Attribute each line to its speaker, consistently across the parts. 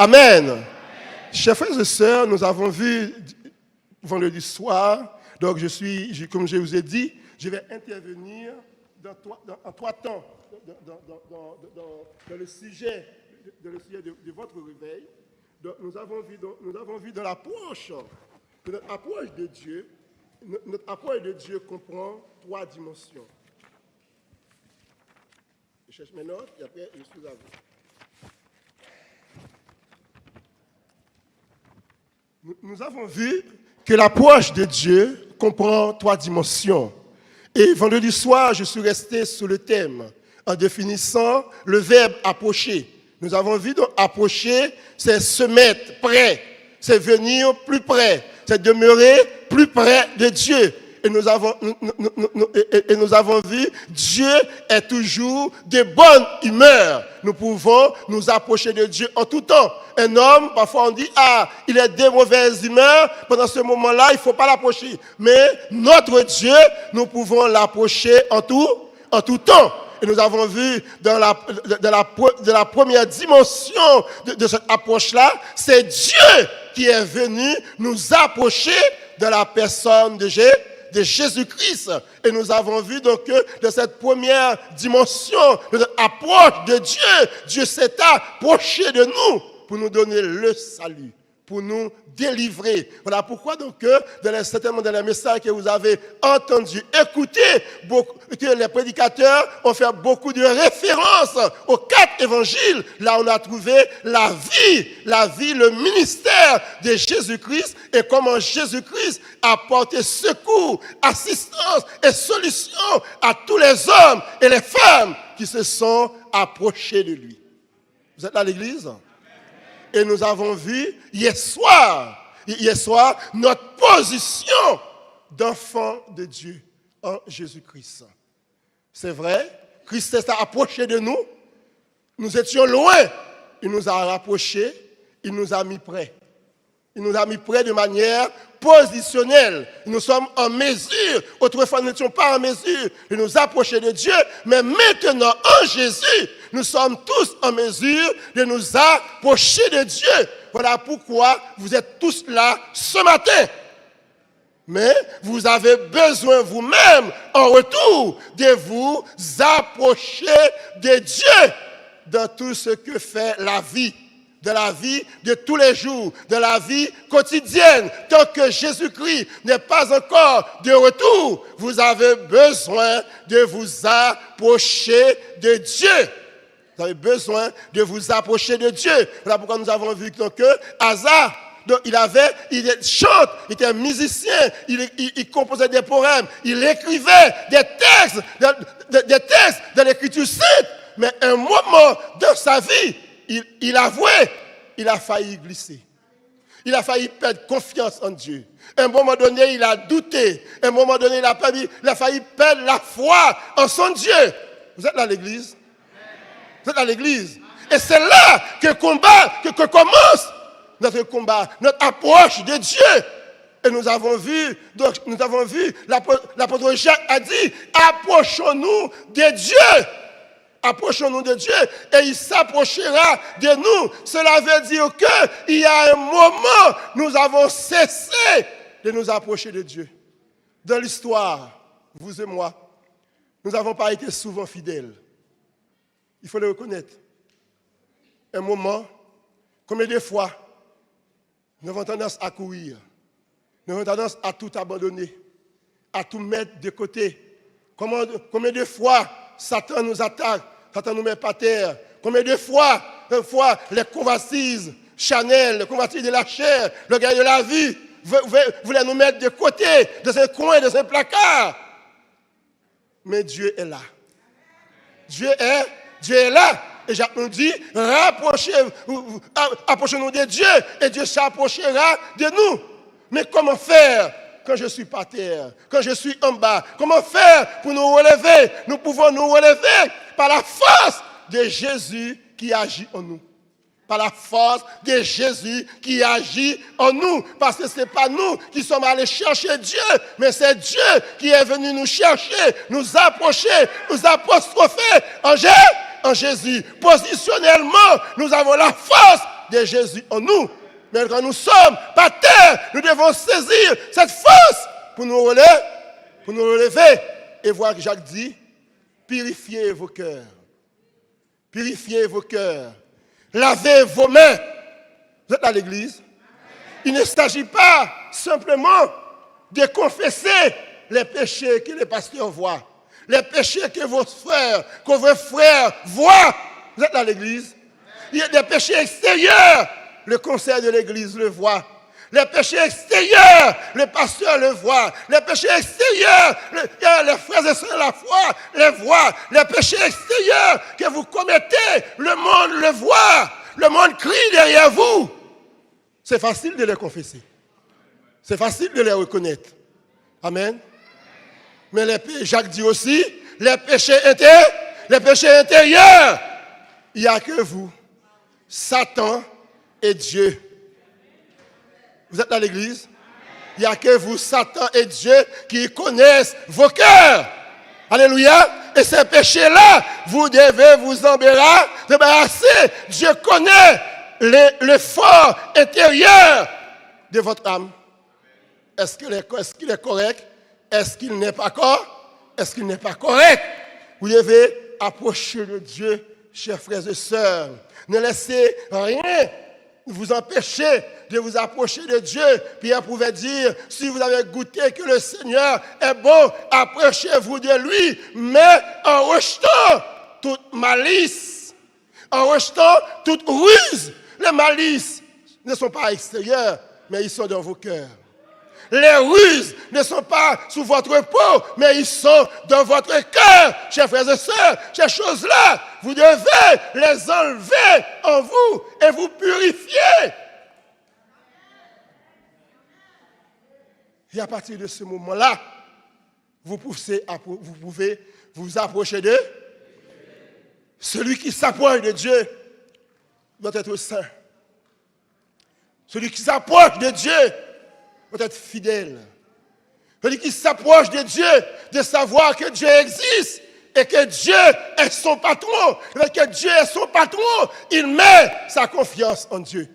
Speaker 1: Amen. Chers frères et sœurs, nous avons vu vendredi soir, donc comme je vous ai dit, je vais intervenir en trois temps dans le sujet de votre réveil. Donc, nous avons vu dans l'approche, que notre approche de Dieu comprend trois dimensions. Je cherche mes notes et après je suis à vous. Nous avons vu que l'approche de Dieu comprend trois dimensions. Et vendredi soir, je suis resté sur le thème en définissant le verbe approcher. Nous avons vu donc approcher, c'est se mettre près, c'est venir plus près, c'est demeurer plus près de Dieu. Et nous avons vu, Dieu est toujours de bonne humeur. Nous pouvons nous approcher de Dieu en tout temps. Un homme, parfois on dit, il est de mauvaise humeur. Pendant ce moment-là, il ne faut pas l'approcher. Mais notre Dieu, nous pouvons l'approcher en tout temps. Et nous avons vu dans la première dimension de cette approche-là, c'est Dieu qui est venu nous approcher de la personne de Jésus-Christ. Et nous avons vu donc que de cette première dimension, de cette approche de Dieu, Dieu s'est approché de nous pour nous donner le salut, pour nous délivrer. Voilà pourquoi donc certainement dans les messages que vous avez entendus, écoutez, que les prédicateurs ont fait beaucoup de références aux 4 évangiles. Là, on a trouvé la vie, le ministère de Jésus-Christ et comment Jésus-Christ a porté secours, assistance et solution à tous les hommes et les femmes qui se sont approchés de lui. Vous êtes là à l'église? Et nous avons vu hier soir, notre position d'enfant de Dieu en Jésus-Christ. C'est vrai, Christ s'est approché de nous. Nous étions loin. Il nous a rapprochés. Il nous a mis près. Il nous a mis près de manière positionnelle. Nous sommes en mesure. Autrefois, nous n'étions pas en mesure de nous approcher de Dieu. Mais maintenant, en Jésus, nous sommes tous en mesure de nous approcher de Dieu. Voilà pourquoi vous êtes tous là ce matin. Mais vous avez besoin vous-même, en retour, de vous approcher de Dieu dans tout ce que fait la vie. De la vie de tous les jours, de la vie quotidienne. Tant que Jésus-Christ n'est pas encore de retour, vous avez besoin de vous approcher de Dieu. Vous avez besoin de vous approcher de Dieu. Voilà pourquoi nous avons vu que Asa, donc il chante, il était musicien, il composait des poèmes, il écrivait des textes de l'écriture sainte. Mais un moment dans sa vie, il avouait, il a failli glisser. Il a failli perdre confiance en Dieu. À un moment donné, il a douté. À un moment donné, il a failli perdre la foi en son Dieu. Vous êtes là à l'église? Vous êtes à l'église? Et c'est là que commence notre combat, notre approche de Dieu. Et nous avons vu, l'apôtre Jacques a dit, approchons-nous de Dieu. Approchons-nous de Dieu et il s'approchera de nous. Cela veut dire qu'il y a un moment, nous avons cessé de nous approcher de Dieu. Dans l'histoire, vous et moi, nous n'avons pas été souvent fidèles. Il faut le reconnaître. Un moment, combien de fois, nous avons tendance à courir. Nous avons tendance à tout abandonner, à tout mettre de côté. Combien de fois Satan nous attaque, Satan nous met par terre. Combien de fois, les convoitises charnelles, les convoitises de la chair, le gars de la vie, voulait nous mettre de côté, dans un coin, dans un placard. Mais Dieu est là. Dieu est là. Et Jacques nous dit, approchez-nous de Dieu, et Dieu s'approchera de nous. Mais comment faire quand je suis par terre, quand je suis en bas? Comment faire pour nous relever? Nous pouvons nous relever par la force de Jésus qui agit en nous. Par la force de Jésus qui agit en nous. Parce que ce n'est pas nous qui sommes allés chercher Dieu, mais c'est Dieu qui est venu nous chercher, nous approcher, nous apostropher en Jésus. Positionnellement, nous avons la force de Jésus en nous. Mais quand nous sommes par terre, nous devons saisir cette force pour nous relever et voir que Jacques dit, purifiez vos cœurs. Purifiez vos cœurs. Lavez vos mains. Vous êtes à l'église? Il ne s'agit pas simplement de confesser les péchés que les pasteurs voient. Les péchés que vos frères voient. Vous êtes à l'église? Il y a des péchés extérieurs. Le conseil de l'église le voit. Les péchés extérieurs, le pasteur le voit. Les péchés extérieurs, les frères et sœurs de la foi les voient. Les péchés extérieurs que vous commettez, le monde le voit. Le monde crie derrière vous. C'est facile de les confesser. C'est facile de les reconnaître. Amen. Mais Jacques dit aussi, les péchés intérieurs, il n'y a que vous, Satan et Dieu. Vous êtes à l'église? Il n'y a que vous, Satan et Dieu, qui connaissent vos cœurs. Alléluia. Et ces péchés-là, vous devez vous débarrasser. Dieu connaît l'effort intérieur de votre âme. Est-ce qu'il est correct? Est-ce qu'il n'est pas correct? Est-ce qu'il n'est pas correct? Vous devez approcher de Dieu, chers frères et sœurs. Ne laissez rien vous empêcher de vous approcher de Dieu. Pierre pouvait dire, si vous avez goûté que le Seigneur est bon, approchez-vous de lui, mais en rejetant toute malice, en rejetant toute ruse. Les malices ne sont pas extérieures, mais ils sont dans vos cœurs. Les ruses ne sont pas sous votre peau, mais ils sont dans votre cœur. Chers frères et sœurs, ces choses-là, vous devez les enlever en vous et vous purifier. Et à partir de ce moment-là, vous pouvez vous approcher de celui qui s'approche de Dieu doit être saint. Celui qui s'approche de Dieu doit être fidèle. Celui qui s'approche de Dieu, de savoir que Dieu existe et que Dieu est son patron. Et que Dieu est son patron, il met sa confiance en Dieu.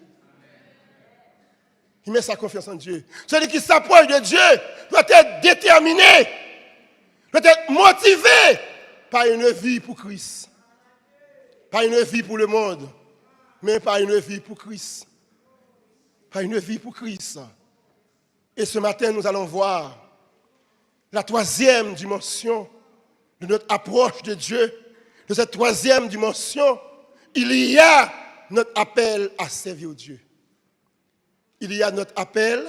Speaker 1: Il met sa confiance en Dieu. Celui qui s'approche de Dieu doit être déterminé, doit être motivé par une vie pour Christ. Pas une vie pour le monde, mais par une vie pour Christ. Par une vie pour Christ. Et ce matin, nous allons voir la troisième dimension de notre approche de Dieu. De cette troisième dimension, il y a notre appel à servir Dieu. Il y a notre appel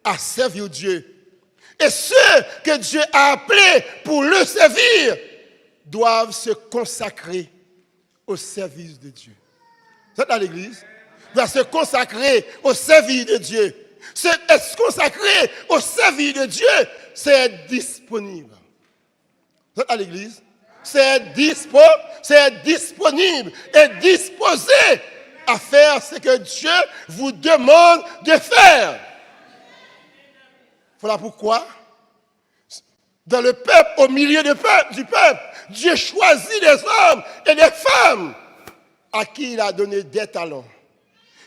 Speaker 1: à servir Dieu. Et ceux que Dieu a appelés pour le servir doivent se consacrer au service de Dieu. Vous êtes à l'église? Doivent se consacrer au service de Dieu. Se consacrer au service de Dieu, c'est être disponible. Vous êtes à l'église? C'est être disponible et disposé à faire ce que Dieu vous demande de faire. Voilà pourquoi, dans le peuple, au milieu du peuple, Dieu choisit des hommes et des femmes à qui il a donné des talents,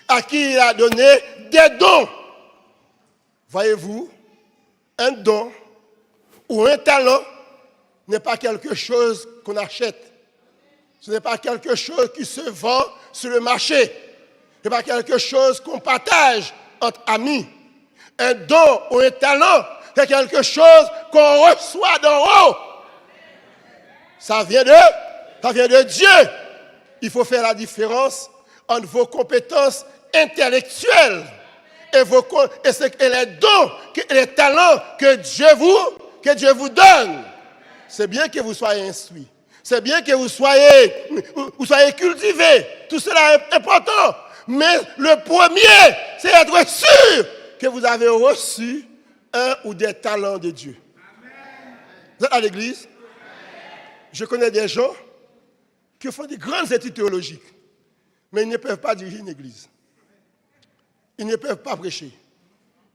Speaker 1: à qui il a donné des dons. Voyez-vous, un don ou un talent n'est pas quelque chose qu'on achète. Ce n'est pas quelque chose qui se vend sur le marché. Ce n'est pas quelque chose qu'on partage entre amis. Un don ou un talent, c'est quelque chose qu'on reçoit d'en haut. Ça vient de Dieu. Il faut faire la différence entre vos compétences intellectuelles et les dons, les talents que Dieu vous donne. C'est bien que vous soyez instruits. C'est bien que vous soyez cultivés. Tout cela est important. Mais le premier, c'est être sûr que vous avez reçu un ou des talents de Dieu. Vous êtes à l'église? Je connais des gens qui font des grandes études théologiques, mais ils ne peuvent pas diriger une église. Ils ne peuvent pas prêcher.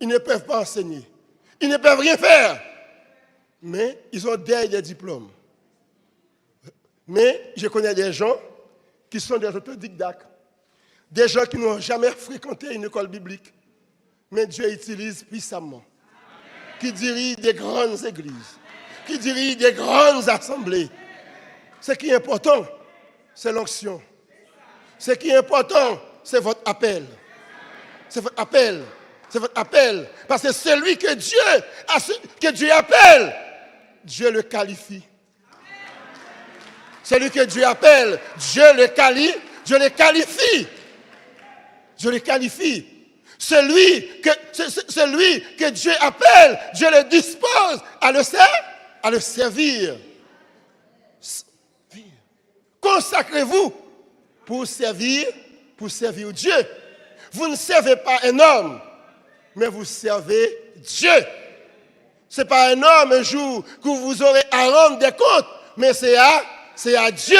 Speaker 1: Ils ne peuvent pas enseigner. Ils ne peuvent rien faire. Mais ils ont des diplômes. Mais je connais des gens qui sont des autodidactes. Des gens qui n'ont jamais fréquenté une école biblique, mais Dieu utilise puissamment. Qui dirigent des grandes églises, qui dirigent des grandes assemblées. Ce qui est important, c'est l'onction. Ce qui est important, c'est votre appel. C'est votre appel. C'est votre appel. Parce que celui que Dieu appelle, Dieu le qualifie. Celui que Dieu appelle, Dieu le qualifie. Dieu le qualifie. Celui que Dieu appelle, Dieu le dispose à le servir. Consacrez-vous pour servir Dieu. Vous ne servez pas un homme, mais vous servez Dieu. Ce n'est pas un homme un jour que vous aurez à rendre des comptes, mais c'est à Dieu.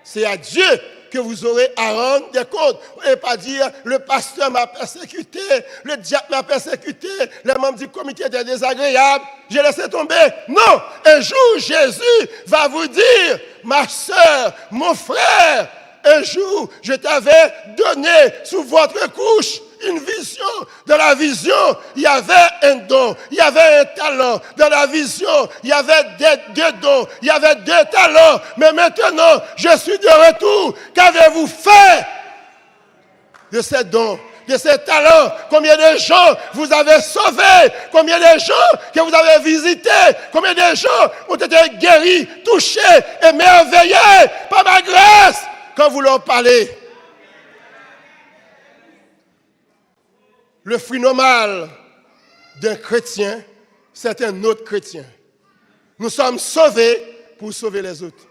Speaker 1: C'est à Dieu que vous aurez à rendre des comptes. Vous n'allez pas dire, le pasteur m'a persécuté, le diable m'a persécuté, les membres du comité étaient désagréables, j'ai laissé tomber. Non, un jour Jésus va vous dire, ma soeur, mon frère, un jour je t'avais donné sous votre couche une vision. Dans la vision, il y avait un don, il y avait un talent. Dans la vision, il y avait deux dons, il y avait 2 talents. Mais maintenant, je suis de retour. Qu'avez-vous fait de ces dons, de ces talents? Combien de gens vous avez sauvés? Combien de gens que vous avez visités? Combien de gens ont été guéris, touchés, émerveillés par ma grâce quand vous leur parlez? Le fruit normal d'un chrétien, c'est un autre chrétien. Nous sommes sauvés pour sauver les autres.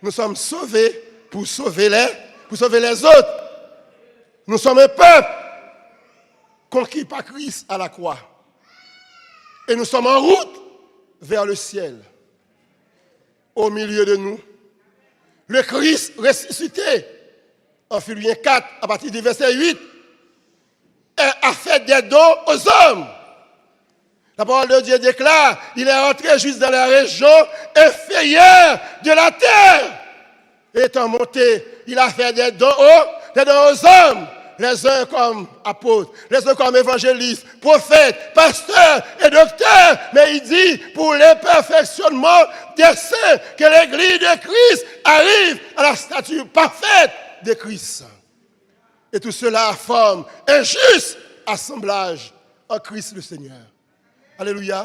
Speaker 1: Nous sommes sauvés pour sauver les autres. Nous sommes un peuple conquis par Christ à la croix. Et nous sommes en route vers le ciel. Au milieu de nous, le Christ ressuscité, en Philippiens 4, à partir du verset 8, a fait des dons aux hommes. La parole de Dieu déclare, il est entré juste dans la région inférieure de la terre. Étant monté, il a fait des dons aux hommes. Les uns comme apôtres, les uns comme évangélistes, prophètes, pasteurs et docteurs. Mais il dit, pour le perfectionnement des saints, que l'église de Christ arrive à la stature parfaite de Christ. Et tout cela forme un juste assemblage en Christ le Seigneur. Alléluia.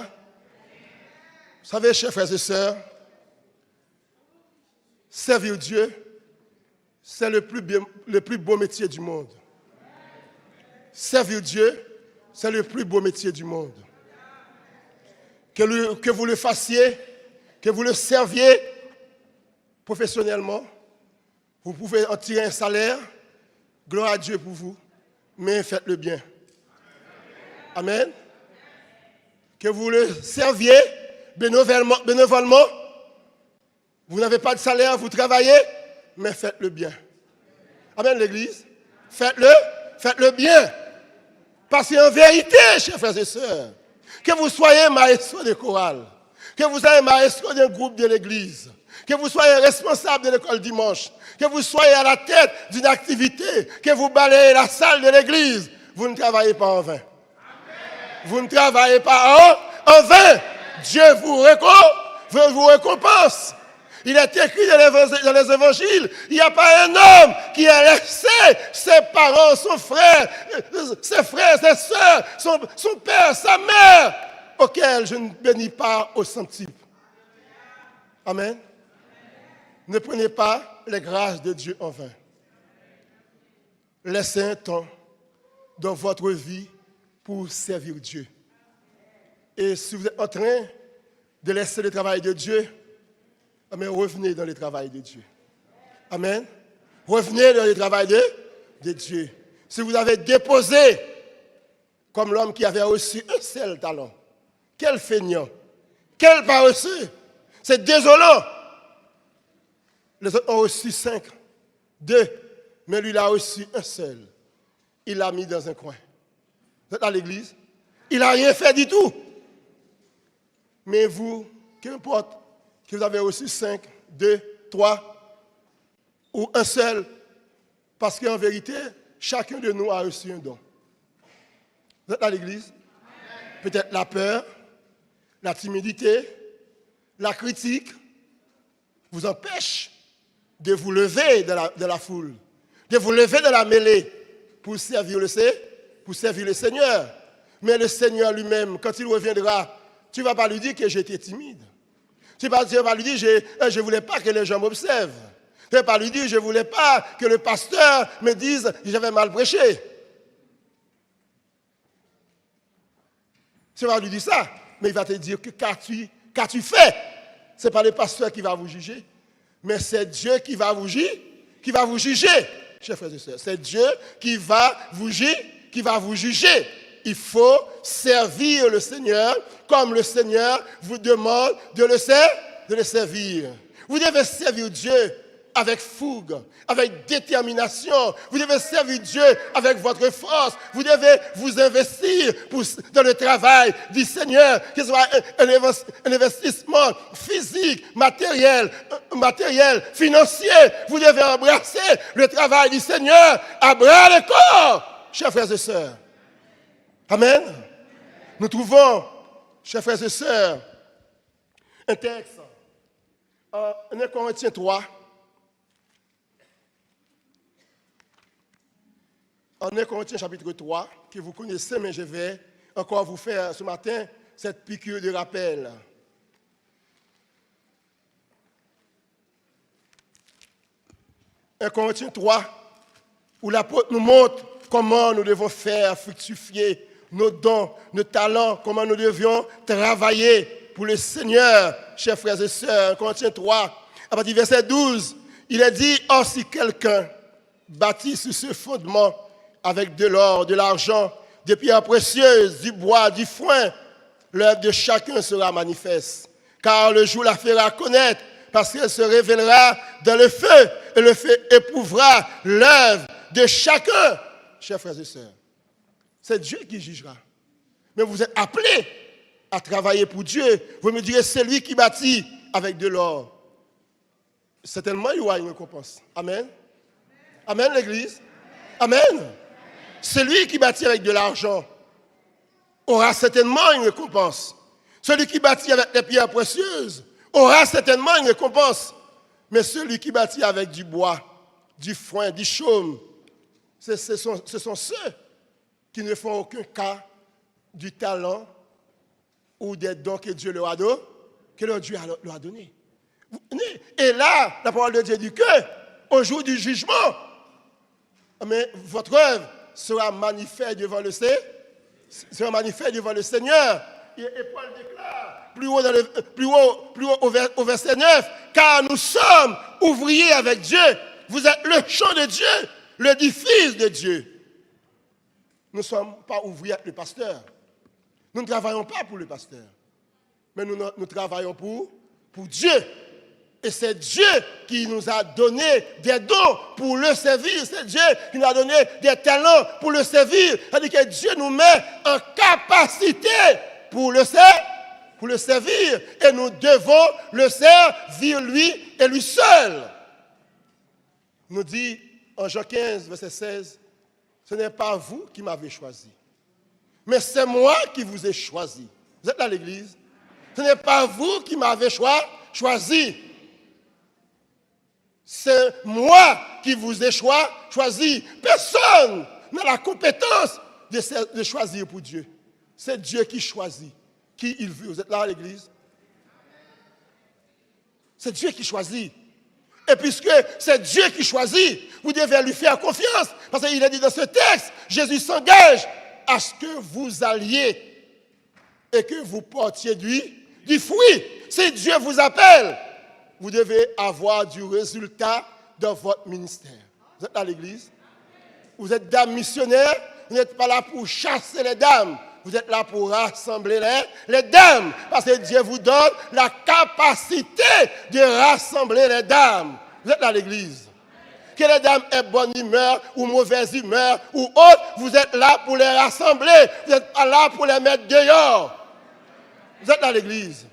Speaker 1: Vous savez, chers frères et sœurs, servir Dieu, c'est le plus beau métier du monde. Servir Dieu, c'est le plus beau métier du monde. Que vous le fassiez, que vous le serviez professionnellement, vous pouvez en tirer un salaire. Gloire à Dieu pour vous, mais faites-le bien. Amen. Que vous le serviez bénévolement. Vous n'avez pas de salaire, vous travaillez, mais faites-le bien. Amen, l'Église. Faites-le bien. Parce qu'en vérité, chers frères et sœurs, que vous soyez maestro de chorale, que vous soyez maestro d'un groupe de l'Église, que vous soyez responsable de l'école dimanche, que vous soyez à la tête d'une activité, que vous balayez la salle de l'église, vous ne travaillez pas en vain. Amen. Vous ne travaillez pas en vain. Dieu vous récompense. Il est écrit dans les évangiles, il n'y a pas un homme qui a laissé ses parents, son frère, ses soeurs, son père, sa mère, auquel je ne bénis pas au centime. Amen. Ne prenez pas les grâces de Dieu en vain. Laissez un temps dans votre vie pour servir Dieu. Et si vous êtes en train de laisser le travail de Dieu, amen, revenez dans le travail de Dieu. Amen. Revenez dans le travail de Dieu. Si vous avez déposé comme l'homme qui avait reçu un seul talent, quel feignant, quel paresseux. C'est désolant. Les autres ont reçu 5, 2, mais lui, il a reçu un seul. Il l'a mis dans un coin. Vous êtes à l'église? Il n'a rien fait du tout. Mais vous, qu'importe que vous avez reçu 5, 2, 3 ou un seul, Parce qu'en vérité, chacun de nous a reçu un don. Vous êtes à l'église? Peut-être la peur, la timidité, la critique vous empêche de vous lever de la foule, de vous lever de la mêlée pour servir le Seigneur. Mais le Seigneur lui-même, quand il reviendra, tu ne vas pas lui dire que j'étais timide. Tu ne vas pas lui dire je ne voulais pas que les gens m'observent. Tu ne vas pas lui dire je ne voulais pas que le pasteur me dise que j'avais mal prêché. Tu vas lui dire ça, mais il va te dire que qu'as-tu fait? Ce n'est pas le pasteur qui va vous juger, mais c'est Dieu qui va vous juger, chers frères et sœurs. C'est Dieu qui va vous juger. Il faut servir le Seigneur comme le Seigneur vous demande de le servir. Vous devez servir Dieu avec fougue, avec détermination. Vous devez servir Dieu avec votre force. Vous devez vous investir dans le travail du Seigneur, que ce soit un investissement physique, matériel, financier. Vous devez embrasser le travail du Seigneur à bras le corps, chers frères et sœurs. Amen. Nous trouvons, chers frères et sœurs, un texte en 1 Corinthiens 3. En 1 Corinthiens chapitre 3, que vous connaissez, mais je vais encore vous faire ce matin cette piqûre de rappel. 1 Corinthiens 3, où l'apôtre nous montre comment nous devons faire fructifier nos dons, nos talents, comment nous devions travailler pour le Seigneur, chers frères et sœurs. 1 Corinthiens 3, à partir du verset 12, il est dit, « Or si quelqu'un bâtit sur ce fondement avec de l'or, de l'argent, des pierres précieuses, du bois, du foin, l'œuvre de chacun sera manifeste. Car le jour la fera connaître, parce qu'elle se révélera dans le feu, et le feu éprouvera l'œuvre de chacun. » Chers frères et sœurs, c'est Dieu qui jugera. Mais vous êtes appelés à travailler pour Dieu. Vous me direz, c'est lui qui bâtit avec de l'or. Certainement, il y aura une récompense. Amen. Amen, l'Église. Amen. Celui qui bâtit avec de l'argent aura certainement une récompense. Celui qui bâtit avec des pierres précieuses aura certainement une récompense. Mais celui qui bâtit avec du bois, du foin, du chaume, ce sont ceux qui ne font aucun cas du talent ou des dons que Dieu leur a donné, que leur Dieu leur a donné. Et là, la parole de Dieu dit que, au jour du jugement, mais votre œuvre sera manifeste devant le Seigneur. Et Paul déclare, plus haut au verset 9, car nous sommes ouvriers avec Dieu. Vous êtes le champ de Dieu, l'édifice de Dieu. Nous ne sommes pas ouvriers avec le pasteur. Nous ne travaillons pas pour le pasteur. Mais nous travaillons pour Dieu. Et c'est Dieu qui nous a donné des dons pour le servir. C'est Dieu qui nous a donné des talents pour le servir. C'est-à-dire que Dieu nous met en capacité pour le servir. Et nous devons le servir lui et lui seul. Nous dit en Jean 15, verset 16, ce n'est pas vous qui m'avez choisi, mais c'est moi qui vous ai choisi. Vous êtes là à l'église? Ce n'est pas vous qui m'avez choisi. C'est moi qui vous ai choisi. Personne n'a la compétence de choisir pour Dieu. C'est Dieu qui choisit qui il veut. Vous êtes là à l'église? C'est Dieu qui choisit. Et puisque c'est Dieu qui choisit, vous devez lui faire confiance. Parce qu'il a dit dans ce texte, Jésus s'engage à ce que vous alliez et que vous portiez du fruit. Si Dieu vous appelle, vous devez avoir du résultat dans votre ministère. Vous êtes à l'église? Vous êtes dames missionnaires, vous n'êtes pas là pour chasser les dames. Vous êtes là pour rassembler les dames. Parce que Dieu vous donne la capacité de rassembler les dames. Vous êtes là à l'église. Que les dames aient bonne humeur ou mauvaise humeur ou autre, vous êtes là pour les rassembler. Vous n'êtes pas là pour les mettre dehors. Vous êtes là à l'église.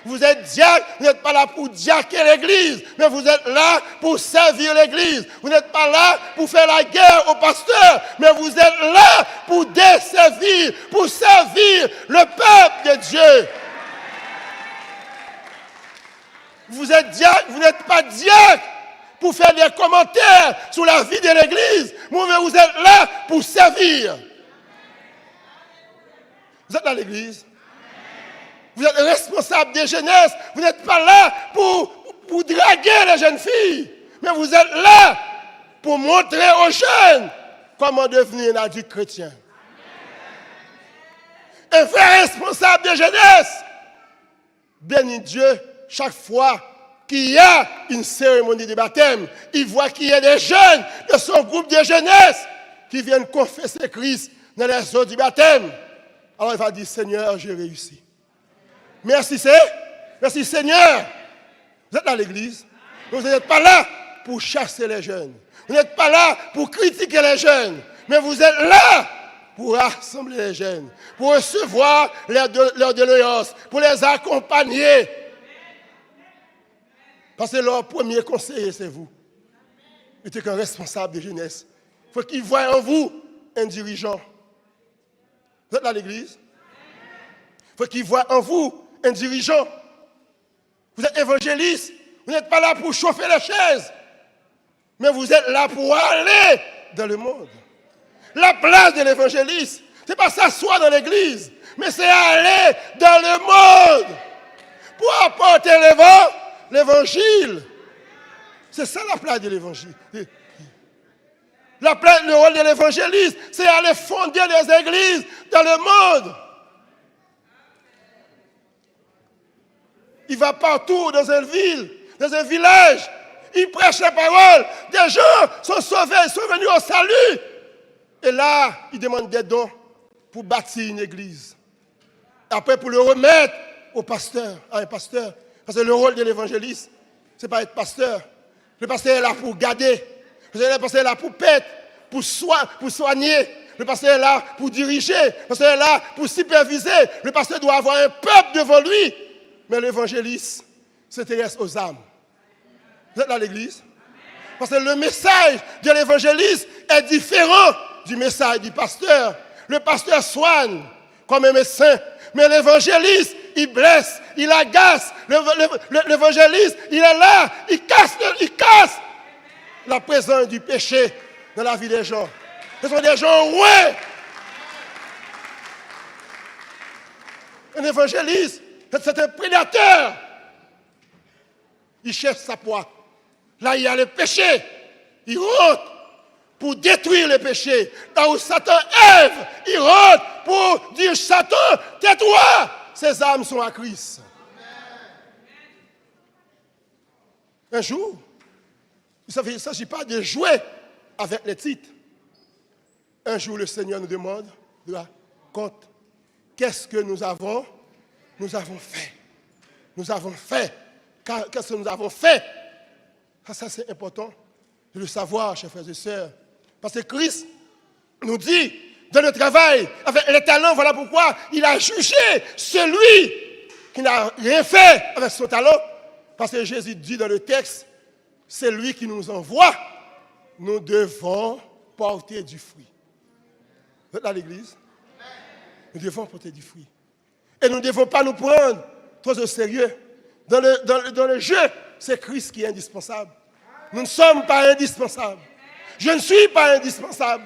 Speaker 1: Vous êtes diacre, vous n'êtes pas là pour diaquer l'église, mais vous êtes là pour servir l'église. Vous n'êtes pas là pour faire la guerre au pasteur, mais vous êtes là pour desservir, pour servir le peuple de Dieu. Vous êtes diacre, vous n'êtes pas diacre pour faire des commentaires sur la vie de l'église, mais vous êtes là pour servir. Vous êtes dans l'église. Vous êtes responsable des jeunesses. Vous n'êtes pas là pour draguer les jeunes filles. Mais vous êtes là pour montrer aux jeunes comment devenir un adulte chrétien. Un vrai responsable des jeunesses bénit Dieu chaque fois qu'il y a une cérémonie de baptême. Il voit qu'il y a des jeunes de son groupe de jeunesse qui viennent confesser Christ dans les eaux du baptême. Alors il va dire, Seigneur, j'ai réussi. Merci Seigneur. Vous êtes dans l'église. Vous n'êtes pas là pour chasser les jeunes. Vous n'êtes pas là pour critiquer les jeunes. Mais vous êtes là pour rassembler les jeunes. Pour recevoir leur déliance. Pour les accompagner. Parce que leur premier conseiller, c'est vous. Vous êtes qu'un responsable de jeunesse. Il faut qu'ils voient en vous un dirigeant. Vous êtes dans l'église. Il faut qu'ils voient en vous un dirigeant. Vous êtes évangéliste. Vous n'êtes pas là pour chauffer les chaises. Mais vous êtes là pour aller dans le monde. La place de l'évangéliste, ce n'est pas s'asseoir dans l'église, mais c'est aller dans le monde pour apporter l'évangile. C'est ça la place de l'évangile. Le rôle de l'évangéliste, c'est aller fonder des églises dans le monde. Il va partout dans une ville, dans un village. Il prêche la parole. Des gens sont sauvés, ils sont venus au salut. Et là, il demande des dons pour bâtir une église. Après, pour le remettre au pasteur, à un pasteur. Parce que le rôle de l'évangéliste, ce n'est pas être pasteur. Le pasteur est là pour garder. Le pasteur est là pour paître, pour soigner. Le pasteur est là pour diriger. Le pasteur est là pour superviser. Le pasteur doit avoir un peuple devant lui. Mais l'évangéliste s'intéresse aux âmes. Vous êtes dans l'église? Parce que le message de l'évangéliste est différent du message du pasteur. Le pasteur soigne comme un médecin. Mais l'évangéliste, il blesse, il agace. L'évangéliste, il est là, il casse la présence du péché dans la vie des gens. Ce sont des gens roués. Un évangéliste, c'est un prédateur. Il cherche sa proie. Là, il y a le péché. Il rentre pour détruire le péché. Là où Satan œuvre, il rentre pour dire, Satan, tais-toi. Ces âmes sont à Christ. Un jour, il ne s'agit pas de jouer avec les titres. Un jour, le Seigneur nous demande de la compte. Qu'est-ce que nous avons fait. Nous avons fait. Qu'est-ce que nous avons fait? Ça c'est important de le savoir, chers frères et sœurs. Parce que Christ nous dit, dans le travail, avec les talents, voilà pourquoi il a jugé celui qui n'a rien fait avec son talent. Parce que Jésus dit dans le texte, c'est lui qui nous envoie. Nous devons porter du fruit. Vous êtes dans l'église? Nous devons porter du fruit. Et nous ne devons pas nous prendre trop au sérieux. Dans le jeu, c'est Christ qui est indispensable. Nous ne sommes pas indispensables. Je ne suis pas indispensable.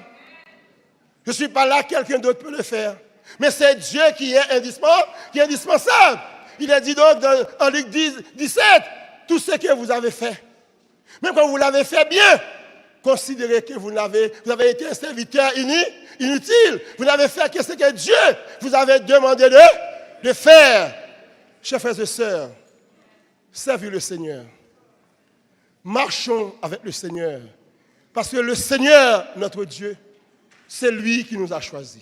Speaker 1: Je ne suis pas là, quelqu'un d'autre peut le faire. Mais c'est Dieu qui est indispensable. Il a dit donc en Luc 17, tout ce que vous avez fait. Même quand vous l'avez fait bien, considérez que vous avez été un serviteur inutile. Vous n'avez fait que ce que Dieu vous avait demandé de faire. Chers frères et sœurs, servez le Seigneur. Marchons avec le Seigneur. Parce que le Seigneur, notre Dieu, c'est lui qui nous a choisis.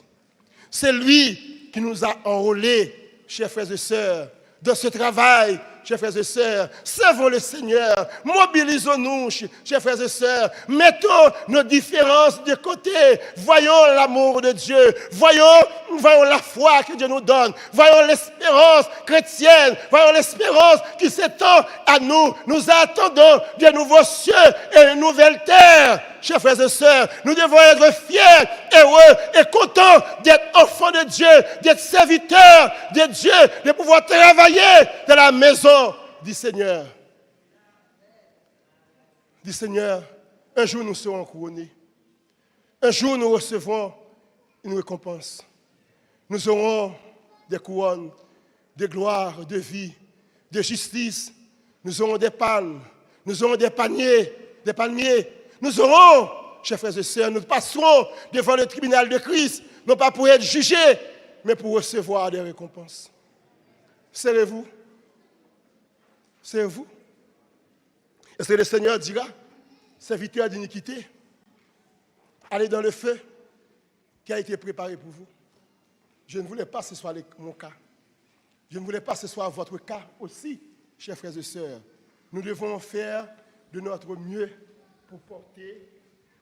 Speaker 1: C'est lui qui nous a enrôlés, chers frères et sœurs, dans ce travail chers frères et sœurs. Servons le Seigneur. Mobilisons-nous, chers frères et sœurs. Mettons nos différences de côté. Voyons l'amour de Dieu. Voyons la foi que Dieu nous donne. Voyons l'espérance chrétienne. Voyons l'espérance qui s'étend à nous. Nous attendons de nouveaux cieux et une nouvelle terre. Chers frères et sœurs, nous devons être fiers, heureux et contents d'être enfants de Dieu, d'être serviteurs de Dieu, de pouvoir travailler dans la maison du Seigneur. Du Seigneur, un jour nous serons couronnés. Un jour nous recevrons une récompense. Nous aurons des couronnes, de gloire, de vie, de justice. Nous aurons des palmes, nous aurons des palmiers. Nous aurons, chers frères et sœurs, nous passerons devant le tribunal de Christ, non pas pour être jugés, mais pour recevoir des récompenses. Serrez-vous. Serrez-vous. Est-ce que le Seigneur dira, serviteur d'iniquité, allez dans le feu qui a été préparé pour vous? Je ne voulais pas que ce soit mon cas. Je ne voulais pas que ce soit votre cas aussi, chers frères et sœurs. Nous devons faire de notre mieux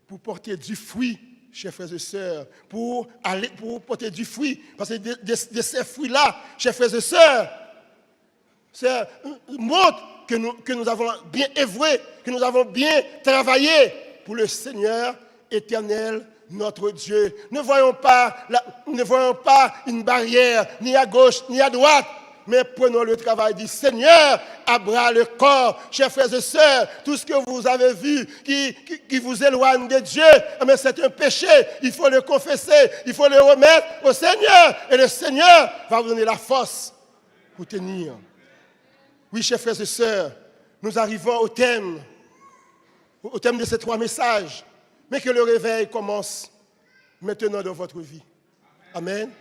Speaker 1: pour porter du fruit, chers frères et sœurs, pour porter du fruit. Parce que de ces fruits-là, chers frères et sœurs, ça montre que nous avons bien œuvré, que nous avons bien travaillé pour le Seigneur éternel, notre Dieu. Ne voyons pas une barrière, ni à gauche, ni à droite. Mais prenons le travail du Seigneur à bras le corps. Chers frères et sœurs, tout ce que vous avez vu qui vous éloigne de Dieu, mais c'est un péché. Il faut le confesser, il faut le remettre au Seigneur. Et le Seigneur va vous donner la force pour tenir. Oui, chers frères et sœurs, nous arrivons au thème de ces 3 messages. Mais que le réveil commence maintenant dans votre vie. Amen.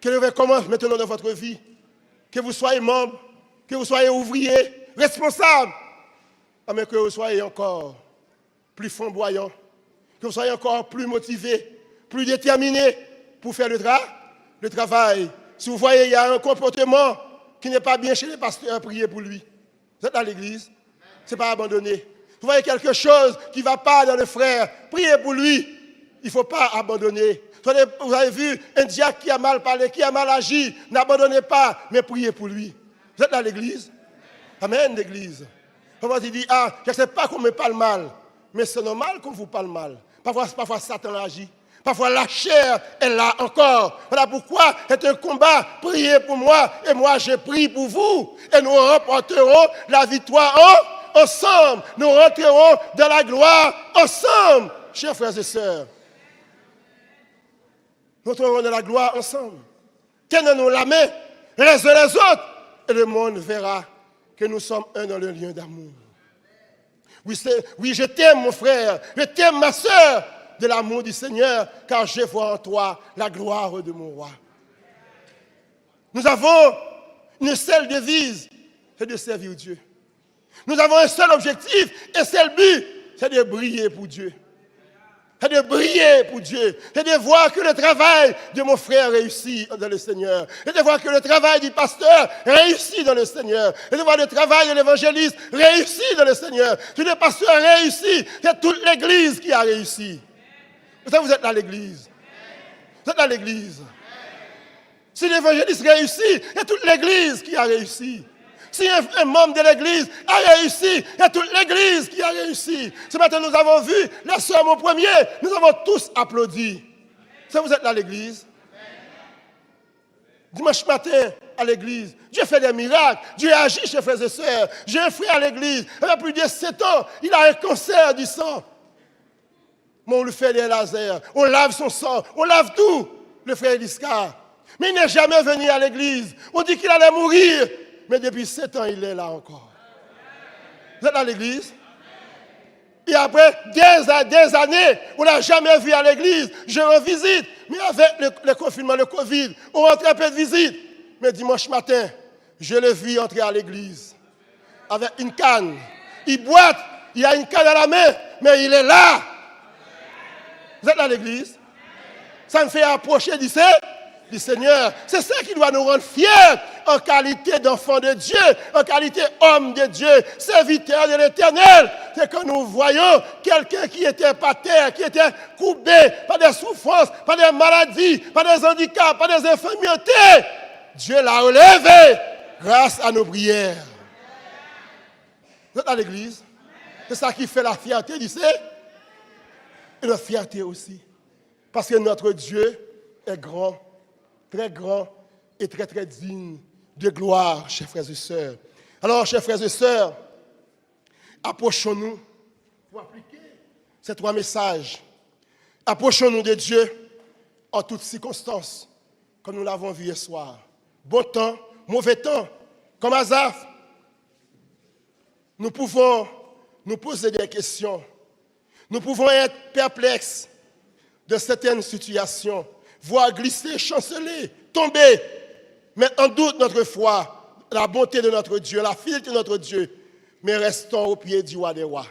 Speaker 1: Que le réveil commence maintenant dans votre vie. Que vous soyez membre, que vous soyez ouvrier, responsable, mais que vous soyez encore plus flamboyant, que vous soyez encore plus motivé, plus déterminé pour faire le travail. Si vous voyez, il y a un comportement qui n'est pas bien chez les pasteurs, priez pour lui. Vous êtes à l'église, ce n'est pas abandonné. Vous voyez quelque chose qui ne va pas dans le frère, priez pour lui. Il ne faut pas abandonner. Vous avez vu un diacre qui a mal parlé, qui a mal agi, n'abandonnez pas, mais priez pour lui. Vous êtes dans l'église? Amen, l'église. Parfois, il dit, je ne sais pas qu'on me parle mal, mais c'est normal qu'on vous parle mal. Parfois Satan agit. Parfois, la chair est là encore. Voilà pourquoi c'est un combat. Priez pour moi, et moi, je prie pour vous. Et nous remporterons la victoire ensemble. Nous rentrerons dans la gloire ensemble, chers frères et sœurs. Nous rentrerons dans la gloire ensemble. Tenons-nous la main les uns les autres, et le monde verra que nous sommes un dans le lien d'amour. Oui, je t'aime, mon frère, je t'aime, ma sœur, de l'amour du Seigneur, car je vois en toi la gloire de mon roi. Nous avons une seule devise, c'est de servir Dieu. Nous avons un seul objectif, un seul but, c'est de briller pour Dieu. C'est de briller pour Dieu. C'est de voir que le travail de mon frère réussit dans le Seigneur. C'est de voir que le travail du pasteur réussit dans le Seigneur. C'est de voir le travail de l'évangéliste réussit dans le Seigneur. Que le pasteur réussit. C'est toute l'église qui a réussi. Vous êtes dans l'église. Vous êtes dans l'église. Si l'évangéliste réussit, c'est toute l'église qui a réussi. Si un membre de l'église a réussi, il y a toute l'église qui a réussi. Ce matin, nous avons vu la sœur mon premier, nous avons tous applaudi. Ça, vous êtes dans l'église. Dimanche matin, à l'église, Dieu fait des miracles, Dieu agit, chers frères et sœurs. J'ai un frère à l'église, il a plus de 7 ans, il a un cancer du sang. Mais on lui fait des lasers, on lave son sang, on lave tout, le frère Eliscar. Mais il n'est jamais venu à l'église. On dit qu'il allait mourir. Mais depuis 7 ans, il est là encore. Vous êtes à l'église? Et après des années, on n'a jamais vu à l'église. Je rends visite. Mais avec le confinement, le Covid, on rentre un peu de visite. Mais dimanche matin, je l'ai vu entrer à l'église. Avec une canne. Il boite, il a une canne à la main, mais il est là. Vous êtes à l'église? Ça me fait approcher du Seigneur. C'est ça qui doit nous rendre fiers. en qualité d'enfant de Dieu, en qualité homme de Dieu, serviteur de l'Éternel. C'est que nous voyons quelqu'un qui était par terre, qui était courbé par des souffrances, par des maladies, par des handicaps, par des infirmités. Dieu l'a relevé grâce à nos prières. Vous êtes à l'église? C'est ça qui fait la fierté du Seigneur. Et notre fierté aussi. Parce que notre Dieu est grand et très très digne de gloire, chers frères et sœurs. Alors, chers frères et sœurs, approchons-nous pour appliquer ces 3 messages. Approchons-nous de Dieu en toutes circonstances, comme nous l'avons vu hier soir. Bon temps, mauvais temps, comme Asaph. Nous pouvons nous poser des questions. Nous pouvons être perplexes de certaines situations, voire glisser, chanceler, tomber, mettre en doute notre foi, la bonté de notre Dieu, la fidélité de notre Dieu. Mais restons au pied du roi des rois.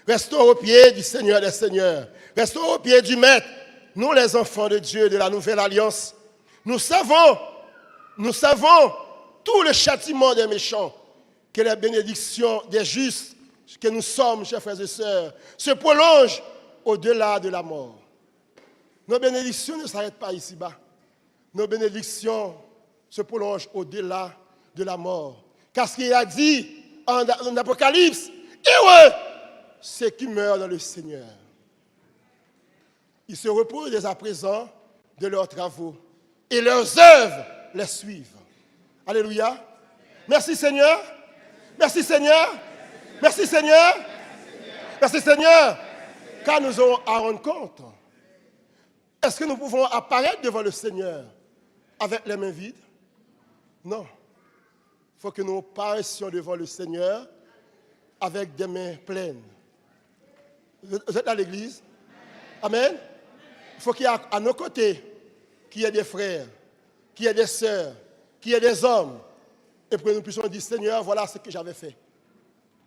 Speaker 1: Restons au pied du Seigneur des seigneurs. Restons au pied du Maître. Nous, les enfants de Dieu de la nouvelle alliance, nous savons tout le châtiment des méchants, que les bénédictions des justes que nous sommes, chers frères et sœurs, se prolongent au-delà de la mort. Nos bénédictions ne s'arrêtent pas ici-bas. Nos bénédictions se prolongent au-delà de la mort. Car ce qu'il a dit en Apocalypse, heureux ceux qui meurent dans le Seigneur. Ils se reposent dès à présent de leurs travaux et leurs œuvres les suivent. Alléluia. Merci Seigneur. Merci Seigneur. Merci Seigneur. Merci Seigneur. Car nous aurons à rendre compte. Est-ce que nous pouvons apparaître devant le Seigneur avec les mains vides? Non. Il faut que nous paraissions devant le Seigneur avec des mains pleines. Vous êtes à l'église? Amen. Il faut qu'il y ait à nos côtés qu'il y ait des frères, qu'il y ait des sœurs, qu'il y ait des hommes. Et pour que nous puissions dire, Seigneur, voilà ce que j'avais fait.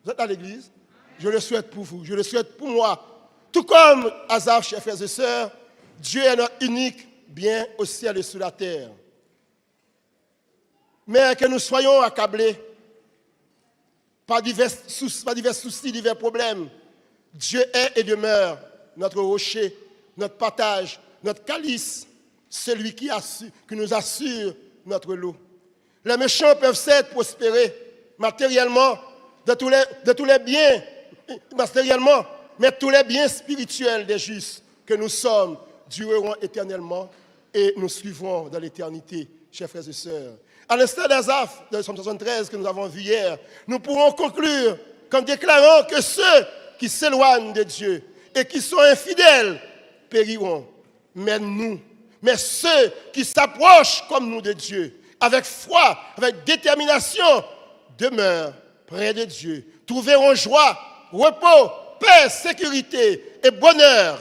Speaker 1: Vous êtes à l'église? Je le souhaite pour vous, je le souhaite pour moi. Tout comme Asaph, chers frères et sœurs, Dieu est notre unique bien au ciel et sur la terre. Mais que nous soyons accablés par divers soucis, divers problèmes, Dieu est et demeure notre rocher, notre partage, notre calice, celui qui nous assure notre lot. Les méchants peuvent s'être prospérés matériellement, de tous les biens matériellement, mais tous les biens spirituels des justes que nous sommes dureront éternellement et nous suivrons dans l'éternité, chers frères et sœurs. À l'instar d'Asaph, de Psaume 73 que nous avons vu hier, nous pourrons conclure comme déclarant que ceux qui s'éloignent de Dieu et qui sont infidèles périront. Mais ceux qui s'approchent comme nous de Dieu, avec foi, avec détermination, demeurent près de Dieu, trouveront joie, repos, paix, sécurité et bonheur.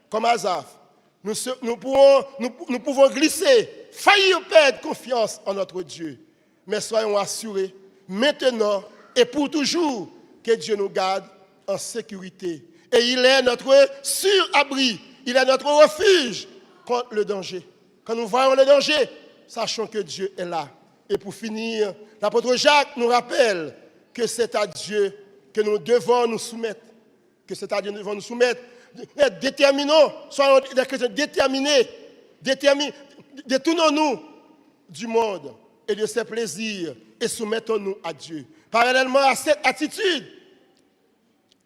Speaker 1: Comme Asaph, nous pouvons glisser, faillir perdre confiance en notre Dieu. Mais soyons assurés, maintenant et pour toujours, que Dieu nous garde en sécurité. Et il est notre sur-abri, il est notre refuge contre le danger. Quand nous voyons le danger, sachons que Dieu est là. Et pour finir, l'apôtre Jacques nous rappelle que c'est à Dieu que nous devons nous soumettre. Que c'est à Dieu que nous devons nous soumettre. Déterminons, soyons des chrétiens déterminés. Détournons-nous du monde et de ses plaisirs et soumettons-nous à Dieu. Parallèlement à cette attitude,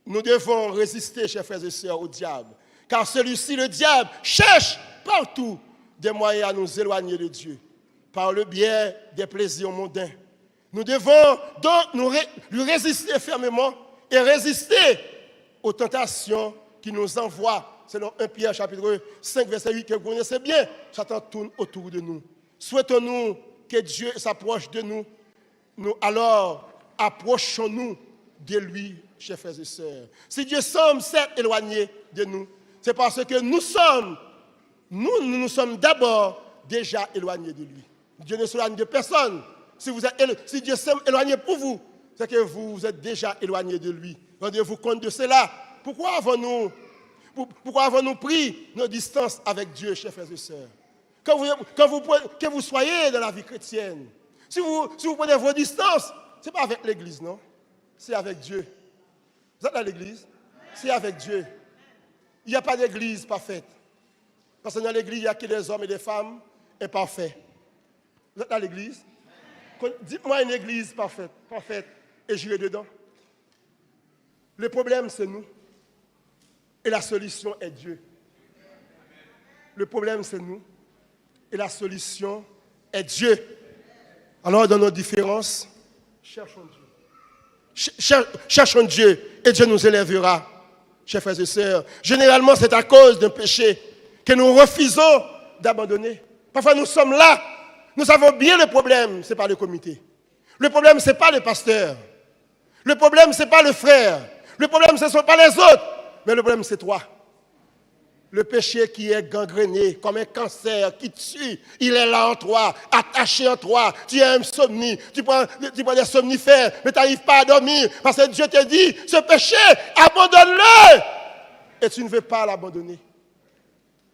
Speaker 1: nous devons résister, chers frères et sœurs, au diable. Car celui-ci, le diable, cherche partout des moyens à nous éloigner de Dieu, par le biais des plaisirs mondains. Nous devons donc lui résister fermement et résister aux tentations qui nous envoient, selon 1 Pierre chapitre 5, verset 8, que vous connaissez bien. Satan tourne autour de nous. Souhaitons-nous que Dieu s'approche de nous. Alors, approchons-nous de lui, chers frères et sœurs. Si Dieu semble certes éloigné de nous, c'est parce que nous nous sommes d'abord déjà éloignés de lui. Dieu ne s'éloigne de personne. Si Dieu s'est éloigné pour vous, c'est que vous êtes déjà éloigné de lui. Rendez-vous compte de cela. Pourquoi avons-nous pris nos distances avec Dieu, chers frères et sœurs? Que vous soyez dans la vie chrétienne, Si vous prenez vos distances, ce n'est pas avec l'église, non? C'est avec Dieu. Vous êtes dans l'église? C'est avec Dieu. Il n'y a pas d'église parfaite. Parce que dans l'église, il n'y a que des hommes et des femmes imparfaits. Vous êtes dans l'église? Dites-moi une église parfaite, et j'irai dedans. Le problème, c'est nous. Et la solution est Dieu. Le problème, c'est nous. Et la solution est Dieu. Alors, dans nos différences, cherchons Dieu. Cherchons Dieu, et Dieu nous élèvera, chers frères et sœurs. Généralement, c'est à cause d'un péché que nous refusons d'abandonner. Parfois, nous sommes là. Nous savons bien le problème, ce n'est pas le comité. Le problème, ce n'est pas le pasteur. Le problème, ce n'est pas le frère. Le problème, ce ne sont pas les autres. Mais le problème, c'est toi. Le péché qui est gangréné, comme un cancer qui tue, il est là en toi, attaché en toi. Tu as insomnie, tu prends des somnifères, mais tu n'arrives pas à dormir. Parce que Dieu te dit, ce péché, abandonne-le. Et tu ne veux pas l'abandonner.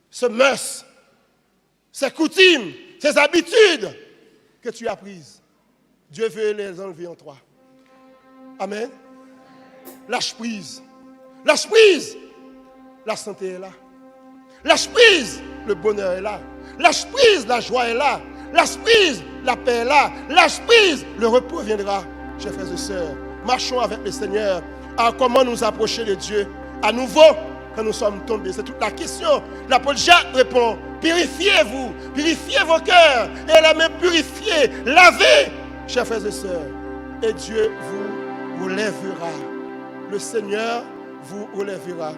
Speaker 1: Ce mœurs, ces coutumes, ces habitudes que tu as prises, Dieu veut les enlever en toi. Amen. Lâche prise. Lâche prise. La santé est là. Lâche prise. Le bonheur est là. Lâche prise. La joie est là. Lâche prise. La paix est là. Lâche prise. Le repos viendra. Chers frères et sœurs, marchons avec le Seigneur. À comment nous approcher de Dieu à nouveau quand nous sommes tombés. C'est toute la question. L'apôtre Jacques répond, purifiez-vous, purifiez vos cœurs, et la main purifiée, lavez, chers frères et sœurs, et Dieu vous relèvera. Le Seigneur vous relèvera.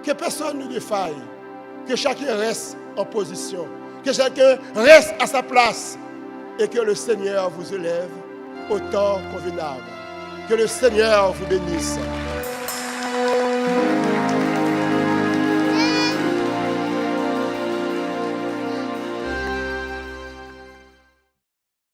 Speaker 1: Que personne ne défaille, que chacun reste en position, que chacun reste à sa place, et que le Seigneur vous élève au temps convenable. Que le Seigneur vous bénisse.